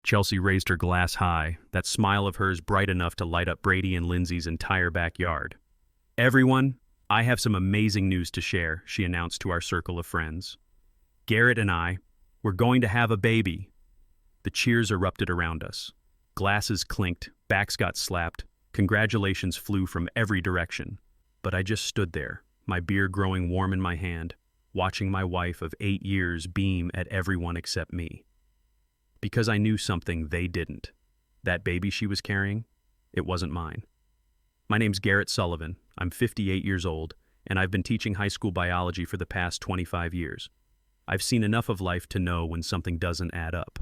Chelsea raised her glass high, that smile of hers bright enough to light up Brady and Lindsay's entire backyard. "Everyone, I have some amazing news to share," she announced to our circle of friends. "Garrett and I, we're going to have a baby." The cheers erupted around us. Glasses clinked, backs got slapped, congratulations flew from every direction. But I just stood there, my beer growing warm in my hand, watching my wife of 8 years beam at everyone except me. Because I knew something they didn't. That baby she was carrying, it wasn't mine. My name's Garrett Sullivan. I'm 58 years old, and I've been teaching high school biology for the past 25 years. I've seen enough of life to know when something doesn't add up.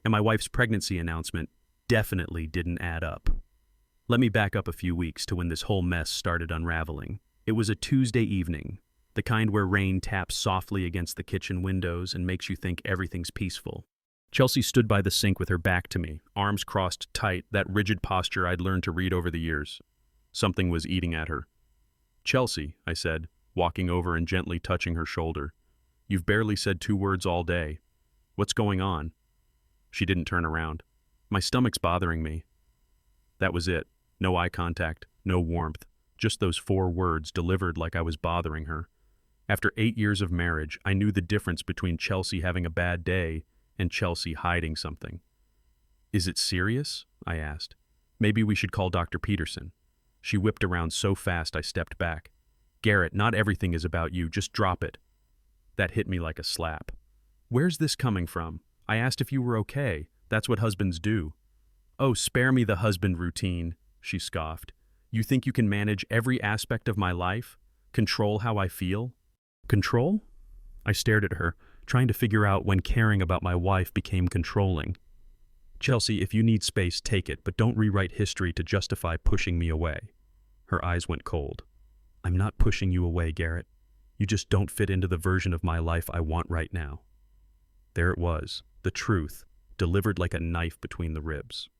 And my wife's pregnancy announcement definitely didn't add up. Let me back up a few weeks to when this whole mess started unraveling. It was a Tuesday evening, the kind where rain taps softly against the kitchen windows and makes you think everything's peaceful. Chelsea stood by the sink with her back to me, arms crossed tight, that rigid posture I'd learned to read over the years. Something was eating at her. "Chelsea," I said, walking over and gently touching her shoulder. "You've barely said 2 words all day. What's going on?" She didn't turn around. "My stomach's bothering me." That was it. No eye contact, no warmth, just those 4 words delivered like I was bothering her. After 8 years of marriage, I knew the difference between Chelsea having a bad day and Chelsea hiding something. "Is it serious?" I asked. "Maybe we should call Dr. Peterson." She whipped around so fast I stepped back. "Garrett, not everything is about you. Just drop it." That hit me like a slap. "Where's this coming from? I asked if you were okay. That's what husbands do." "Oh, spare me the husband routine," she scoffed. "You think you can manage every aspect of my life? Control how I feel?" "Control?" I stared at her, trying to figure out when caring about my wife became controlling. "Chelsea, if you need space, take it, but don't rewrite history to justify pushing me away." Her eyes went cold. "I'm not pushing you away, Garrett. You just don't fit into the version of my life I want right now." There it was, the truth, delivered like a knife between the ribs.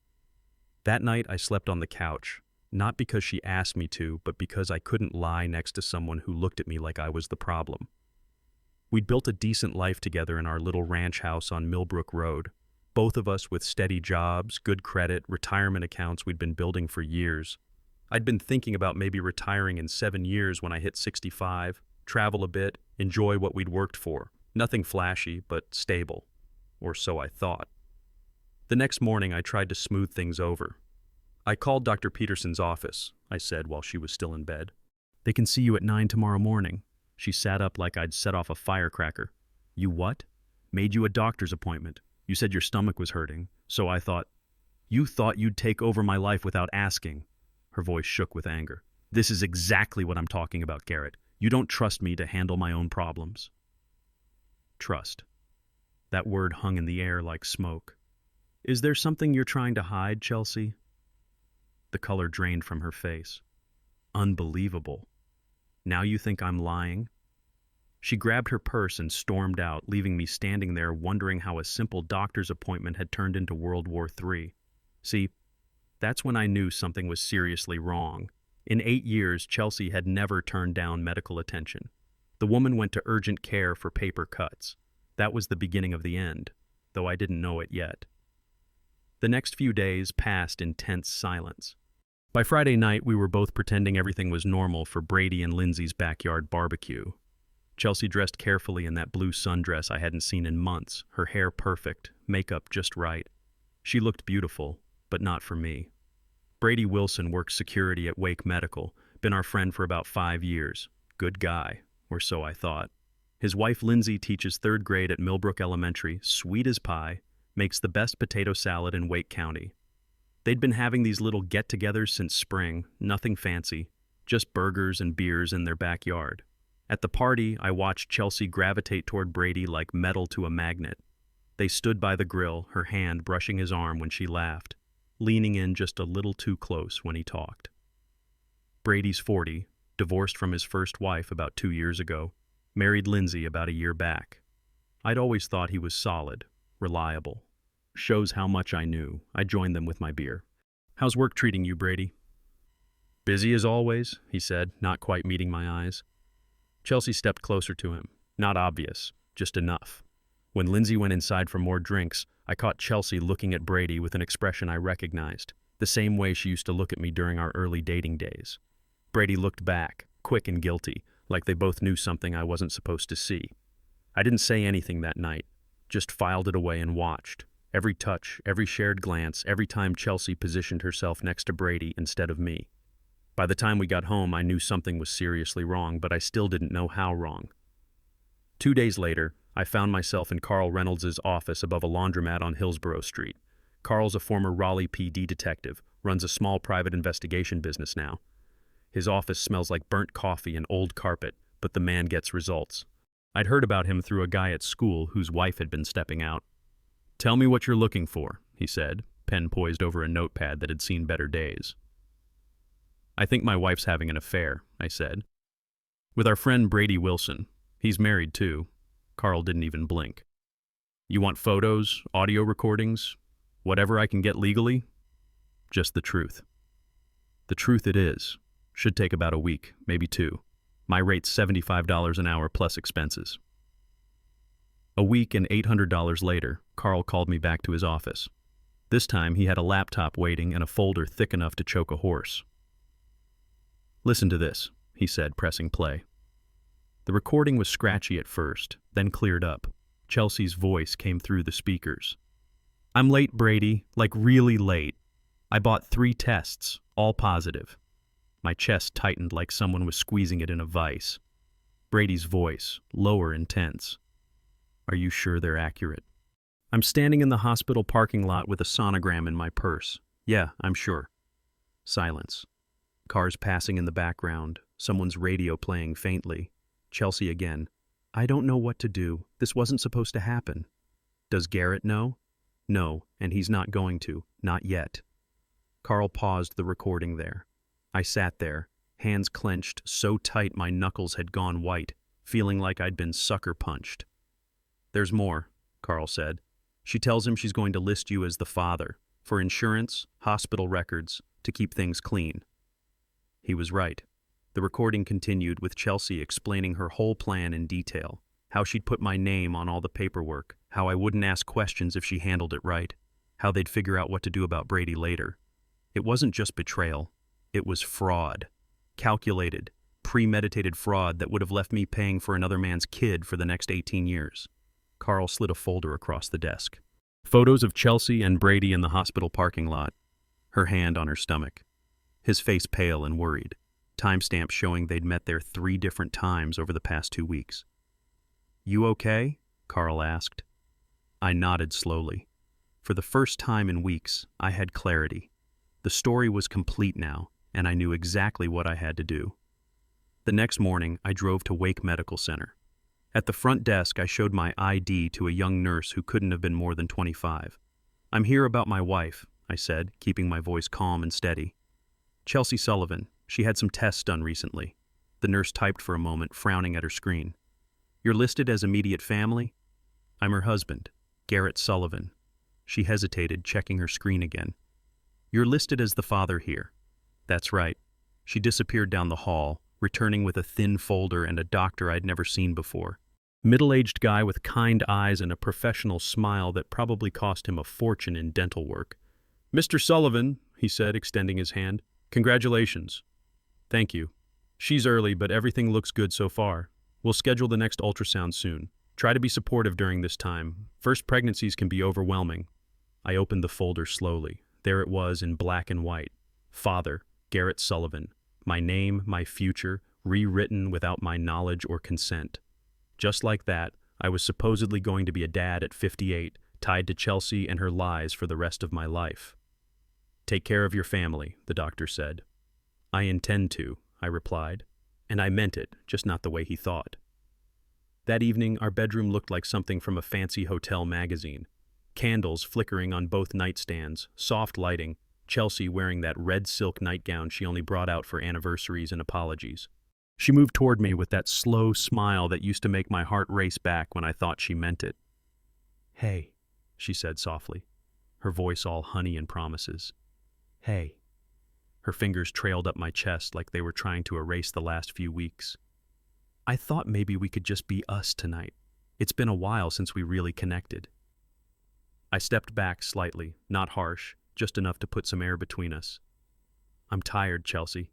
That night I slept on the couch, not because she asked me to, but because I couldn't lie next to someone who looked at me like I was the problem. We'd built a decent life together in our little ranch house on Millbrook Road, both of us with steady jobs, good credit, retirement accounts we'd been building for years. I'd been thinking about maybe retiring in 7 years when I hit 65, travel a bit, enjoy what we'd worked for. Nothing flashy, but stable. Or so I thought. The next morning I tried to smooth things over. "I called Dr. Peterson's office," I said while she was still in bed. "They can see you at 9 tomorrow morning." She sat up like I'd set off a firecracker. "You what?" "Made you a doctor's appointment. You said your stomach was hurting, so I thought—" "You thought you'd take over my life without asking." Her voice shook with anger. "This is exactly what I'm talking about, Garrett. You don't trust me to handle my own problems." Trust. That word hung in the air like smoke. "Is there something you're trying to hide, Chelsea?" The color drained from her face. "Unbelievable. Now you think I'm lying?" She grabbed her purse and stormed out, leaving me standing there wondering how a simple doctor's appointment had turned into World War III. See, that's when I knew something was seriously wrong. In 8 years, Chelsea had never turned down medical attention. The woman went to urgent care for paper cuts. That was the beginning of the end, though I didn't know it yet. The next few days passed in tense silence. By Friday night, we were both pretending everything was normal for Brady and Lindsay's backyard barbecue. Chelsea dressed carefully in that blue sundress I hadn't seen in months, her hair perfect, makeup just right. She looked beautiful, but not for me. Brady Wilson works security at Wake Medical, been our friend for about 5 years. Good guy, or so I thought. His wife Lindsay teaches 3rd grade at Millbrook Elementary, sweet as pie, makes the best potato salad in Wake County. They'd been having these little get-togethers since spring, nothing fancy, just burgers and beers in their backyard. At the party, I watched Chelsea gravitate toward Brady like metal to a magnet. They stood by the grill, her hand brushing his arm when she laughed, leaning in just a little too close when he talked. Brady's 40, divorced from his first wife about 2 years ago, married Lindsay about a year back. I'd always thought he was solid, reliable. Shows how much I knew. I joined them with my beer. "How's work treating you, Brady?" "Busy as always," he said, not quite meeting my eyes. Chelsea stepped closer to him. Not obvious, just enough. When Lindsay went inside for more drinks, I caught Chelsea looking at Brady with an expression I recognized, the same way she used to look at me during our early dating days. Brady looked back, quick and guilty, like they both knew something I wasn't supposed to see. I didn't say anything that night, just filed it away and watched. Every touch, every shared glance, every time Chelsea positioned herself next to Brady instead of me. By the time we got home, I knew something was seriously wrong, but I still didn't know how wrong. 2 days later, I found myself in Carl Reynolds' office above a laundromat on Hillsborough Street. Carl's a former Raleigh PD detective, runs a small private investigation business now. His office smells like burnt coffee and old carpet, but the man gets results. I'd heard about him through a guy at school whose wife had been stepping out. "Tell me what you're looking for," he said, pen poised over a notepad that had seen better days. "I think my wife's having an affair," I said. "With our friend Brady Wilson. He's married too." Carl didn't even blink. "You want photos, audio recordings, whatever I can get legally?" "Just the truth." "The truth it is. Should take about a week, maybe 2. My rate's $75 an hour plus expenses." A week and $800 later, Carl called me back to his office. This time he had a laptop waiting and a folder thick enough to choke a horse. "Listen to this," he said, pressing play. The recording was scratchy at first, then cleared up. Chelsea's voice came through the speakers. "I'm late, Brady, like really late. I bought 3 tests, all positive." My chest tightened like someone was squeezing it in a vice. Brady's voice, lower and tense. "Are you sure they're accurate?" "I'm standing in the hospital parking lot with a sonogram in my purse. Yeah, I'm sure." Silence. Cars passing in the background, someone's radio playing faintly. Chelsea again. "I don't know what to do. This wasn't supposed to happen." "Does Garrett know?" "No, and he's not going to. Not yet." Carl paused the recording there. I sat there, hands clenched so tight my knuckles had gone white, feeling like I'd been sucker punched. "There's more," Carl said. "She tells him she's going to list you as the father, for insurance, hospital records, to keep things clean." He was right. The recording continued with Chelsea explaining her whole plan in detail, how she'd put my name on all the paperwork, how I wouldn't ask questions if she handled it right, how they'd figure out what to do about Brady later. It wasn't just betrayal. It was fraud. Calculated, premeditated fraud that would have left me paying for another man's kid for the next 18 years. Carl slid a folder across the desk. Photos of Chelsea and Brady in the hospital parking lot, her hand on her stomach. His face pale and worried. Timestamps showing they'd met there 3 different times over the past 2 weeks. "You okay?" Carl asked. I nodded slowly. For the first time in weeks, I had clarity. The story was complete now, and I knew exactly what I had to do. The next morning, I drove to Wake Medical Center. At the front desk, I showed my ID to a young nurse who couldn't have been more than 25. "I'm here about my wife," I said, keeping my voice calm and steady. "Chelsea Sullivan. She had some tests done recently." The nurse typed for a moment, frowning at her screen. "You're listed as immediate family?" "I'm her husband, Garrett Sullivan." She hesitated, checking her screen again. "You're listed as the father here." "That's right." She disappeared down the hall, returning with a thin folder and a doctor I'd never seen before. Middle-aged guy with kind eyes and a professional smile that probably cost him a fortune in dental work. "Mr. Sullivan," he said, extending his hand. "Congratulations." "Thank you. She's early, but everything looks good so far. We'll schedule the next ultrasound soon. Try to be supportive during this time. First pregnancies can be overwhelming." I opened the folder slowly. There it was in black and white. Father, Garrett Sullivan. My name, my future, rewritten without my knowledge or consent. Just like that, I was supposedly going to be a dad at 58, tied to Chelsea and her lies for the rest of my life. "Take care of your family," the doctor said. "I intend to," I replied. And I meant it, just not the way he thought. That evening, our bedroom looked like something from a fancy hotel magazine. Candles flickering on both nightstands, soft lighting, Chelsea wearing that red silk nightgown she only brought out for anniversaries and apologies. She moved toward me with that slow smile that used to make my heart race back when I thought she meant it. "Hey," she said softly, her voice all honey and promises. "Hey." Her fingers trailed up my chest like they were trying to erase the last few weeks. "I thought maybe we could just be us tonight. It's been a while since we really connected. I stepped back slightly, not harsh, just enough to put some air between us. I'm tired, Chelsea.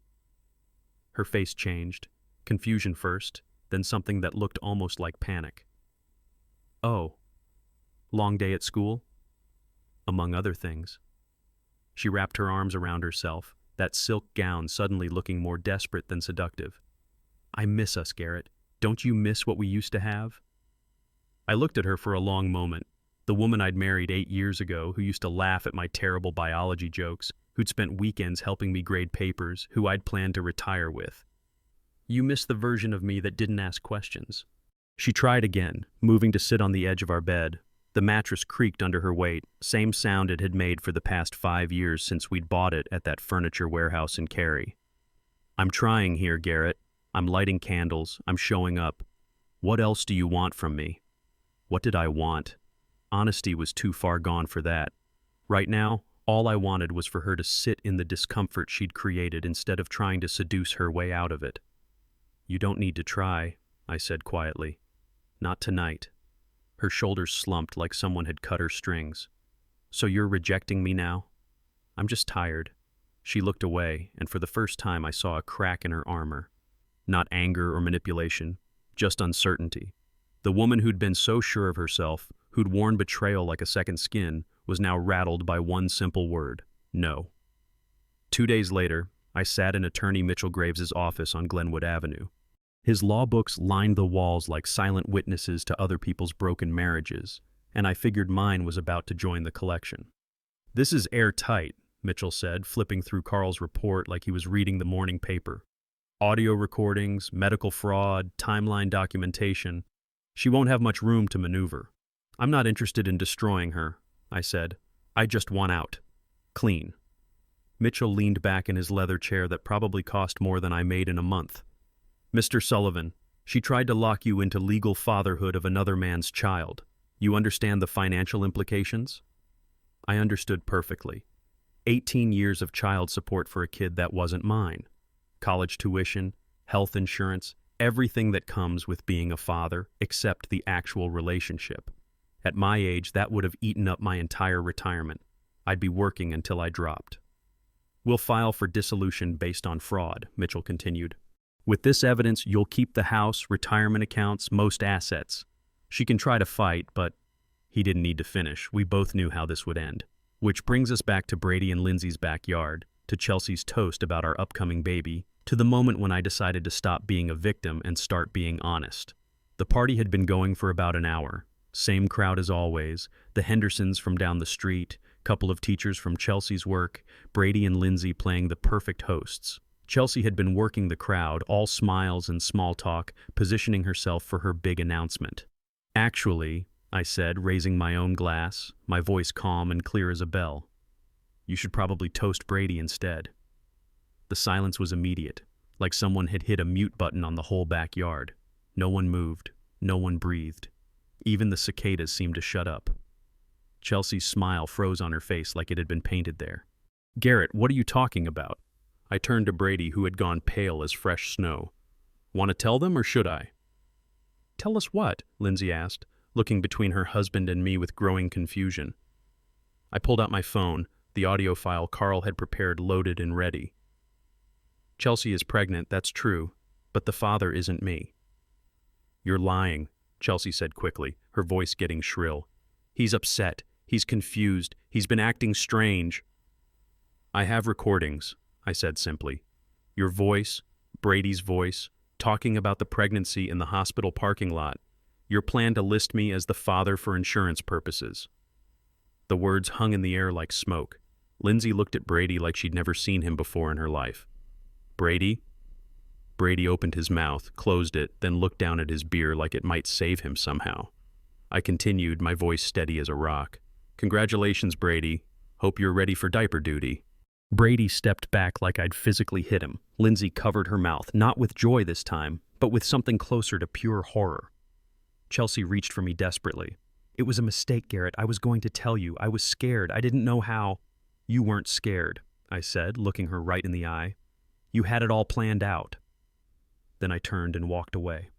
Her face changed, confusion first, then something that looked almost like panic. Oh, long day at school? Among other things. She wrapped her arms around herself, that silk gown suddenly looking more desperate than seductive. I miss us, Garrett. Don't you miss what we used to have? I looked at her for a long moment, the woman I'd married 8 years ago who used to laugh at my terrible biology jokes, who'd spent weekends helping me grade papers, who I'd planned to retire with. You miss the version of me that didn't ask questions. She tried again, moving to sit on the edge of our bed. The mattress creaked under her weight, same sound it had made for the past 5 years since we'd bought it at that furniture warehouse in Cary. I'm trying here, Garrett. I'm lighting candles. I'm showing up. What else do you want from me? What did I want? Honesty was too far gone for that. Right now, all I wanted was for her to sit in the discomfort she'd created instead of trying to seduce her way out of it. You don't need to try, I said quietly. Not tonight. Her shoulders slumped like someone had cut her strings. So you're rejecting me now? I'm just tired. She looked away, and for the first time I saw a crack in her armor. Not anger or manipulation, just uncertainty. The woman who'd been so sure of herself, who'd worn betrayal like a second skin, was now rattled by one simple word: no. 2 days later, I sat in Attorney Mitchell Graves's office on Glenwood Avenue. His law books lined the walls like silent witnesses to other people's broken marriages, and I figured mine was about to join the collection. This is airtight, Mitchell said, flipping through Carl's report like he was reading the morning paper. Audio recordings, medical fraud, timeline documentation. She won't have much room to maneuver. I'm not interested in destroying her, I said. I just want out. Clean. Mitchell leaned back in his leather chair that probably cost more than I made in a month. Mr. Sullivan, she tried to lock you into legal fatherhood of another man's child. You understand the financial implications? I understood perfectly. 18 years of child support for a kid that wasn't mine. College tuition, health insurance, everything that comes with being a father, except the actual relationship. At my age, that would have eaten up my entire retirement. I'd be working until I dropped. We'll file for dissolution based on fraud, Mitchell continued. With this evidence, you'll keep the house, retirement accounts, most assets. She can try to fight, but he didn't need to finish. We both knew how this would end. Which brings us back to Brady and Lindsay's backyard, to Chelsea's toast about our upcoming baby, to the moment when I decided to stop being a victim and start being honest. The party had been going for about an hour. Same crowd as always, the Hendersons from down the street, couple of teachers from Chelsea's work, Brady and Lindsay playing the perfect hosts. Chelsea had been working the crowd, all smiles and small talk, positioning herself for her big announcement. Actually, I said, raising my own glass, my voice calm and clear as a bell. You should probably toast Brady instead. The silence was immediate, like someone had hit a mute button on the whole backyard. No one moved, no one breathed. Even the cicadas seemed to shut up. Chelsea's smile froze on her face like it had been painted there. Garrett, what are you talking about? I turned to Brady, who had gone pale as fresh snow. Want to tell them, or should I? Tell us what? Lindsay asked, looking between her husband and me with growing confusion. I pulled out my phone, the audio file Carl had prepared loaded and ready. Chelsea is pregnant, that's true, but the father isn't me. You're lying, Chelsea said quickly, her voice getting shrill. He's upset. He's confused. He's been acting strange. I have recordings, I said simply. Your voice, Brady's voice, talking about the pregnancy in the hospital parking lot. Your plan to list me as the father for insurance purposes. The words hung in the air like smoke. Lindsay looked at Brady like she'd never seen him before in her life. Brady? Brady opened his mouth, closed it, then looked down at his beer like it might save him somehow. I continued, my voice steady as a rock. Congratulations, Brady. Hope you're ready for diaper duty. Brady stepped back like I'd physically hit him. Lindsay covered her mouth, not with joy this time, but with something closer to pure horror. Chelsea reached for me desperately. It was a mistake, Garrett. I was going to tell you. I was scared. I didn't know how. You weren't scared, I said, looking her right in the eye. You had it all planned out. Then I turned and walked away.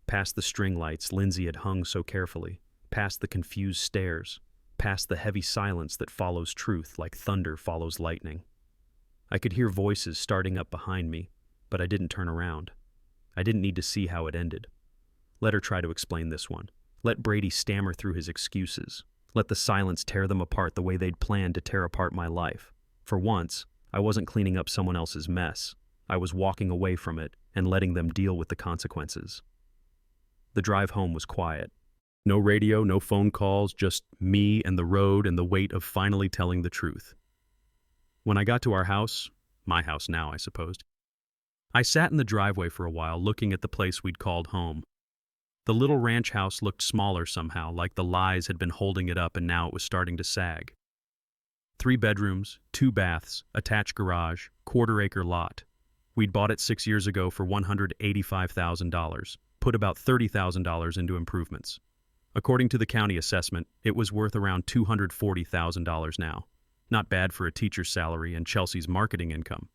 Past the string lights Lindsay had hung so carefully, past the confused stares, past the heavy silence that follows truth like thunder follows lightning. I could hear voices starting up behind me, but I didn't turn around. I didn't need to see how it ended. Let her try to explain this one. Let Brady stammer through his excuses. Let the silence tear them apart the way they'd planned to tear apart my life. For once, I wasn't cleaning up someone else's mess. I was walking away from it and letting them deal with the consequences. The drive home was quiet. No radio, no phone calls, just me and the road and the weight of finally telling the truth. When I got to our house, my house now, I supposed, I sat in the driveway for a while looking at the place we'd called home. The little ranch house looked smaller somehow, like the lies had been holding it up and now it was starting to sag. 3 bedrooms, 2 baths, attached garage, quarter-acre lot. We'd bought it 6 years ago for $185,000, put about $30,000 into improvements. According to the county assessment, it was worth around $240,000 now. Not bad for a teacher's salary and Chelsea's marketing income.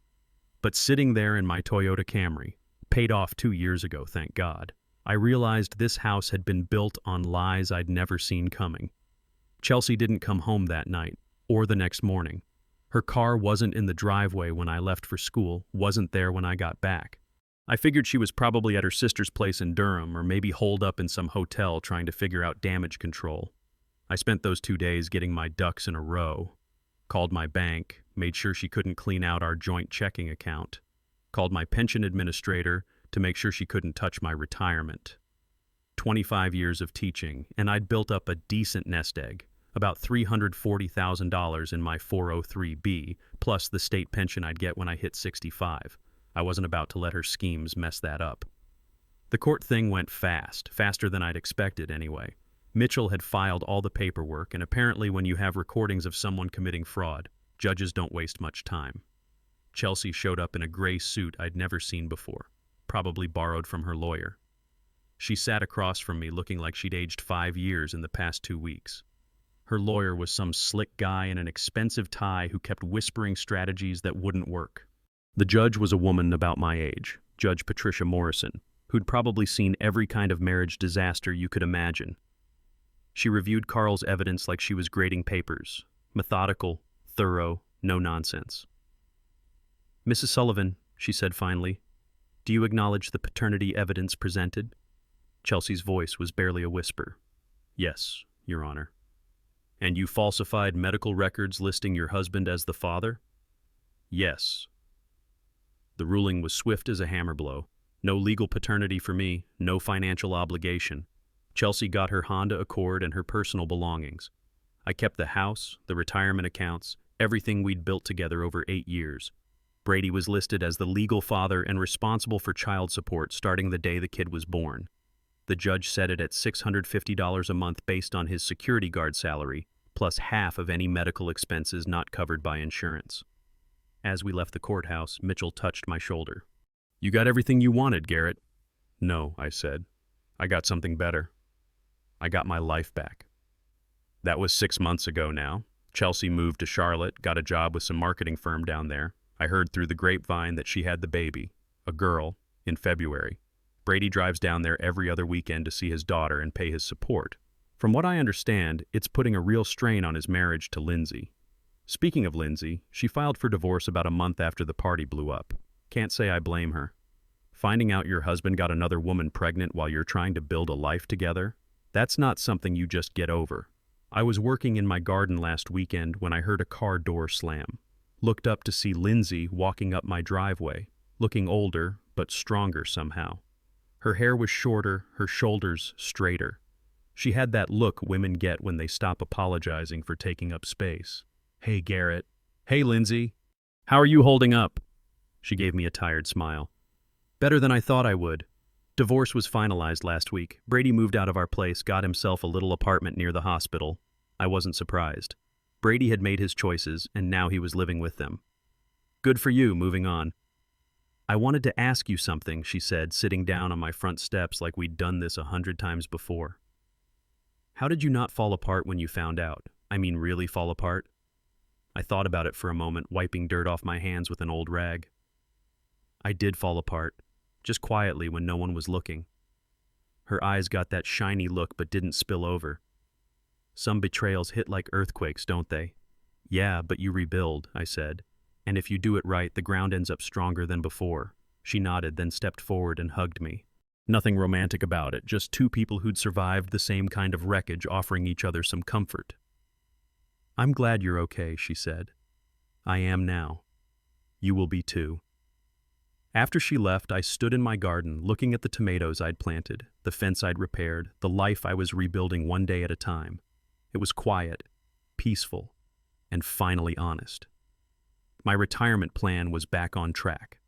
But sitting there in my Toyota Camry, paid off 2 years ago, thank God, I realized this house had been built on lies I'd never seen coming. Chelsea didn't come home that night, or the next morning. Her car wasn't in the driveway when I left for school, wasn't there when I got back. I figured she was probably at her sister's place in Durham or maybe holed up in some hotel trying to figure out damage control. I spent those 2 days getting my ducks in a row. Called my bank, made sure she couldn't clean out our joint checking account. Called my pension administrator to make sure she couldn't touch my retirement. 25 years of teaching, and I'd built up a decent nest egg, about $340,000 in my 403B, plus the state pension I'd get when I hit 65. I wasn't about to let her schemes mess that up. The court thing went fast, faster than I'd expected anyway. Mitchell had filed all the paperwork, and apparently when you have recordings of someone committing fraud, judges don't waste much time. Chelsea showed up in a gray suit I'd never seen before, probably borrowed from her lawyer. She sat across from me looking like she'd aged 5 years in the past 2 weeks. Her lawyer was some slick guy in an expensive tie who kept whispering strategies that wouldn't work. The judge was a woman about my age, Judge Patricia Morrison, who'd probably seen every kind of marriage disaster you could imagine. She reviewed Carl's evidence like she was grading papers, methodical, thorough, no nonsense. "Mrs. Sullivan," she said finally, "do you acknowledge the paternity evidence presented?" Chelsea's voice was barely a whisper. "Yes, Your Honor." "And you falsified medical records listing your husband as the father?" "Yes." The ruling was swift as a hammer blow. No legal paternity for me, no financial obligation. Chelsea got her Honda Accord and her personal belongings. I kept the house, the retirement accounts, everything we'd built together over 8 years. Brady was listed as the legal father and responsible for child support starting the day the kid was born. The judge set it at $650 a month based on his security guard salary, plus half of any medical expenses not covered by insurance. As we left the courthouse, Mitchell touched my shoulder. "You got everything you wanted, Garrett." "No," I said. "I got something better. I got my life back." That was 6 months ago now. Chelsea moved to Charlotte, got a job with some marketing firm down there. I heard through the grapevine that she had the baby, a girl, in February. Brady drives down there every other weekend to see his daughter and pay his support. From what I understand, it's putting a real strain on his marriage to Lindsay. Speaking of Lindsay, she filed for divorce about a month after the party blew up. Can't say I blame her. Finding out your husband got another woman pregnant while you're trying to build a life together, that's not something you just get over. I was working in my garden last weekend when I heard a car door slam. Looked up to see Lindsay walking up my driveway, looking older but stronger somehow. Her hair was shorter, her shoulders straighter. She had that look women get when they stop apologizing for taking up space. "Hey, Garrett." "Hey, Lindsay. How are you holding up?" She gave me a tired smile. "Better than I thought I would. Divorce was finalized last week. Brady moved out of our place, got himself a little apartment near the hospital. I wasn't surprised. Brady had made his choices, and now he was living with them. Good for you, moving on." "I wanted to ask you something," she said, sitting down on my front steps like we'd done this 100 times before. "How did you not fall apart when you found out? I mean, really fall apart?" I thought about it for a moment, wiping dirt off my hands with an old rag. "I did fall apart, just quietly when no one was looking. Her eyes got that shiny look but didn't spill over. Some betrayals hit like earthquakes, don't they? Yeah, but you rebuild, I said. And if you do it right, the ground ends up stronger than before. She nodded, then stepped forward and hugged me. Nothing romantic about it, just two people who'd survived the same kind of wreckage offering each other some comfort. I'm glad you're okay, she said. I am now. You will be too. After she left, I stood in my garden, looking at the tomatoes I'd planted, the fence I'd repaired, the life I was rebuilding one day at a time. It was quiet, peaceful, and finally honest. My retirement plan was back on track.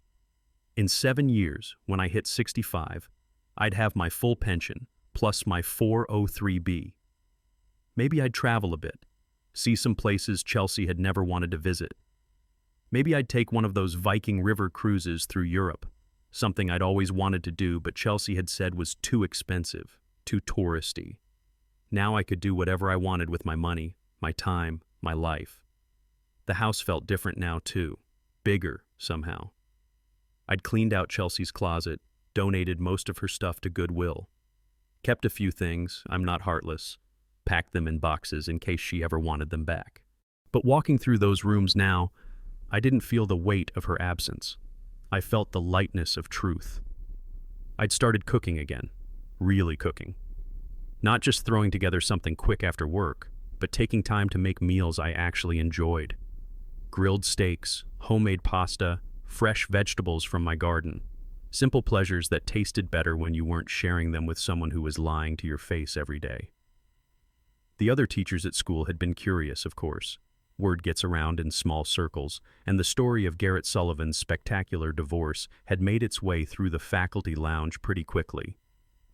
In 7 years, when I hit 65, I'd have my full pension, plus my 403b. Maybe I'd travel a bit, see some places Chelsea had never wanted to visit. Maybe I'd take one of those Viking River cruises through Europe, something I'd always wanted to do but Chelsea had said was too expensive, too touristy. Now I could do whatever I wanted with my money, my time, my life. The house felt different now too, bigger somehow. I'd cleaned out Chelsea's closet, donated most of her stuff to Goodwill. Kept a few things, I'm not heartless, packed them in boxes in case she ever wanted them back. But walking through those rooms now, I didn't feel the weight of her absence. I felt the lightness of truth. I'd started cooking again, really cooking. Not just throwing together something quick after work, but taking time to make meals I actually enjoyed. Grilled steaks, homemade pasta, fresh vegetables from my garden. Simple pleasures that tasted better when you weren't sharing them with someone who was lying to your face every day. The other teachers at school had been curious, of course. Word gets around in small circles, and the story of Garrett Sullivan's spectacular divorce had made its way through the faculty lounge pretty quickly.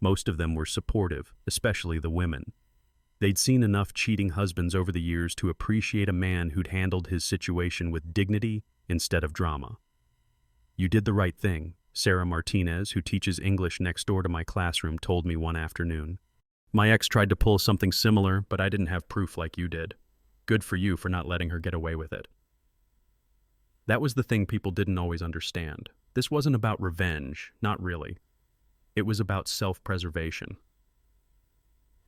Most of them were supportive, especially the women. They'd seen enough cheating husbands over the years to appreciate a man who'd handled his situation with dignity instead of drama. You did the right thing, Sarah Martinez, who teaches English next door to my classroom, told me one afternoon. My ex tried to pull something similar, but I didn't have proof like you did. Good for you for not letting her get away with it. That was the thing people didn't always understand. This wasn't about revenge, not really. It was about self-preservation.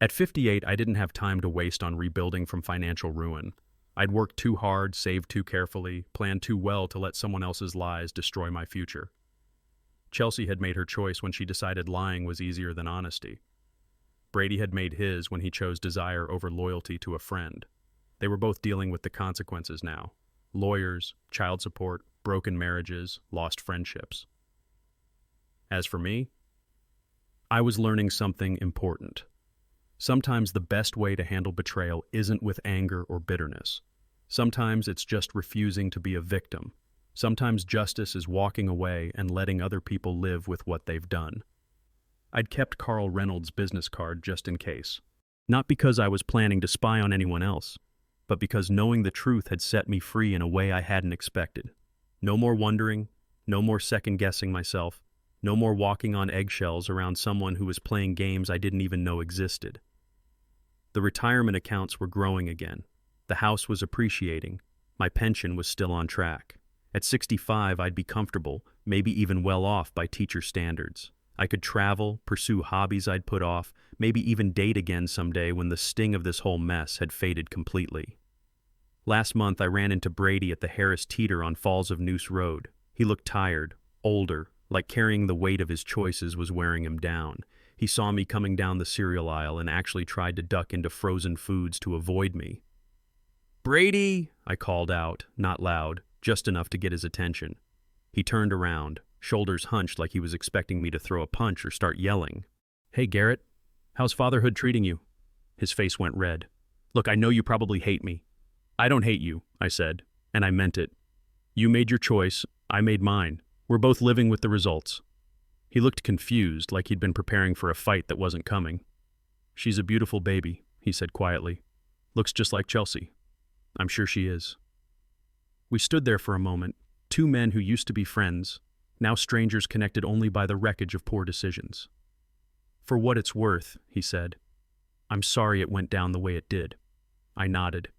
At 58, I didn't have time to waste on rebuilding from financial ruin. I'd worked too hard, saved too carefully, planned too well to let someone else's lies destroy my future. Chelsea had made her choice when she decided lying was easier than honesty. Brady had made his when he chose desire over loyalty to a friend. They were both dealing with the consequences now. Lawyers, child support, broken marriages, lost friendships. As for me, I was learning something important. Sometimes the best way to handle betrayal isn't with anger or bitterness. Sometimes it's just refusing to be a victim. Sometimes justice is walking away and letting other people live with what they've done. I'd kept Carl Reynolds' business card just in case. Not because I was planning to spy on anyone else, but because knowing the truth had set me free in a way I hadn't expected. No more wondering, no more second-guessing myself, no more walking on eggshells around someone who was playing games I didn't even know existed. The retirement accounts were growing again. The house was appreciating. My pension was still on track. At 65, I'd be comfortable, maybe even well off by teacher standards. I could travel, pursue hobbies I'd put off, maybe even date again someday when the sting of this whole mess had faded completely. Last month, I ran into Brady at the Harris Teeter on Falls of Noose Road. He looked tired, older, like carrying the weight of his choices was wearing him down. He saw me coming down the cereal aisle and actually tried to duck into frozen foods to avoid me. "Brady!" I called out, not loud, just enough to get his attention. He turned around, shoulders hunched like he was expecting me to throw a punch or start yelling. "Hey, Garrett, how's fatherhood treating you?" His face went red. "Look, I know you probably hate me." "I don't hate you," I said, and I meant it. "You made your choice, I made mine. We're both living with the results." He looked confused, like he'd been preparing for a fight that wasn't coming. "She's a beautiful baby," he said quietly. "Looks just like Chelsea." "I'm sure she is." We stood there for a moment, two men who used to be friends, now strangers connected only by the wreckage of poor decisions. "For what it's worth," he said, "I'm sorry it went down the way it did." I nodded.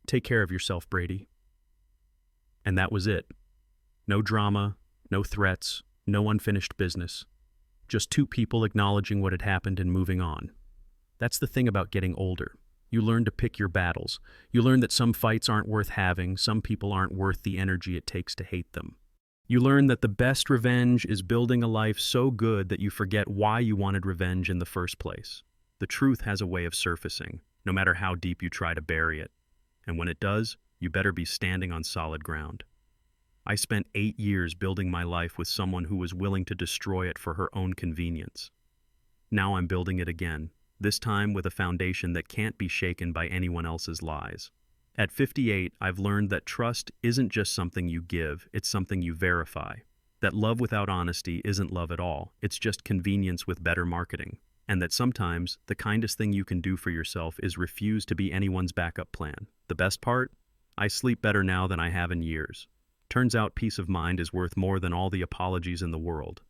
"Take care of yourself, Brady." And that was it. No drama, no threats, no unfinished business. just two people acknowledging what had happened and moving on. That's the thing about getting older. You learn to pick your battles. You learn that some fights aren't worth having, some people aren't worth the energy it takes to hate them. You learn that the best revenge is building a life so good that you forget why you wanted revenge in the first place. The truth has a way of surfacing, no matter how deep you try to bury it. And when it does, you better be standing on solid ground. I spent 8 years building my life with someone who was willing to destroy it for her own convenience. Now I'm building it again, this time with a foundation that can't be shaken by anyone else's lies. At 58, I've learned that trust isn't just something you give, it's something you verify. That love without honesty isn't love at all, it's just convenience with better marketing. And that sometimes, the kindest thing you can do for yourself is refuse to be anyone's backup plan. The best part? I sleep better now than I have in years. Turns out peace of mind is worth more than all the apologies in the world.